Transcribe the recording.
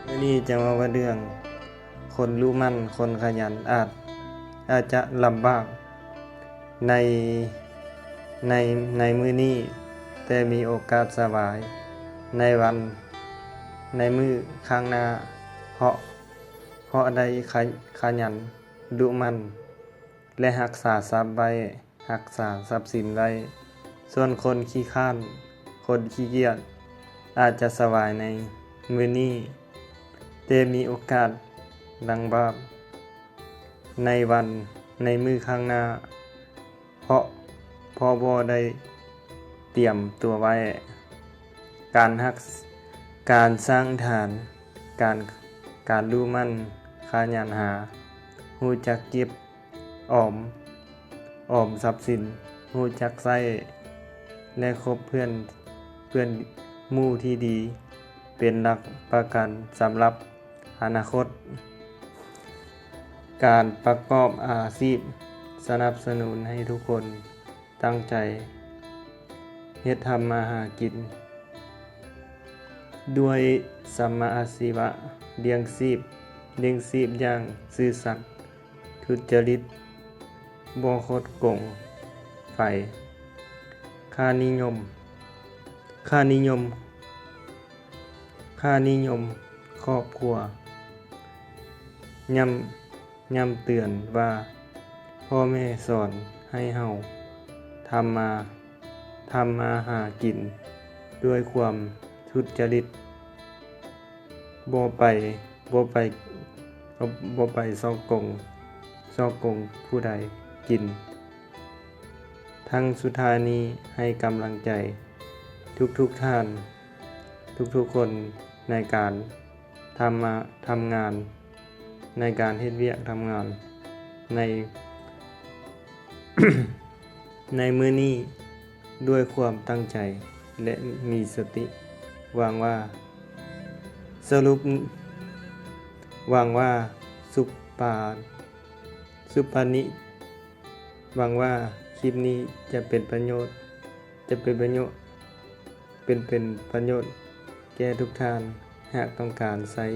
มื้อนี้จะมาว่าเรื่องคนรู้มั่นคนขยันอาจจะลำบากในในในมื้อนี้แต่มีโอกาสสบายในวันในมื้อข้างหน้าเพราะได้ขยันรู้มั่นและรักษาทรัพย์ไว้รักษาทรัพย์สินไว้ส่วนคนขี้คร้านคนขี้เกียจอาจจะสบายในมื้อนี้แต่มีโอกาสดังบาปในมื้อข้างหน้าเพราะบ่ได้เตรียมตัวไว้การสร้างฐานการรู้มั่นขยันหารู้จักเก็บออมทรัพย์สินรู้จักใช้และคบเพื่อนหมู่ที่ดีเป็นหลักประกันสำหรับอนาคตการประกอบอาชีพสนับสนุนให้ทุกคนตั้งใจเฮ็ดทำมาหากินด้วยสัมมาอาชีวะเลี้ยงชีพอย่างซื่อสัตย์ทุจริตบ่คดโกงไฟค่านิยมครอบครัวย้ำเตือนว่าพ่อแม่สอนให้เฮาทำมาหากินด้วยความทุจริตบ่ไปซอกกงผู้ใดกินทั้งสุดท้ายนี้ให้กำลังใจทุกท่านทุกคนในการทำงานในการเฮ็ดเวียกทำงานใน ในมื้อนี้ด้วยความตั้งใจและมีสติหวังว่าสุปานิหวังว่าคลิปนี้จะเป็นประโยชน์แก่ทุกท่านหากต้องการใช้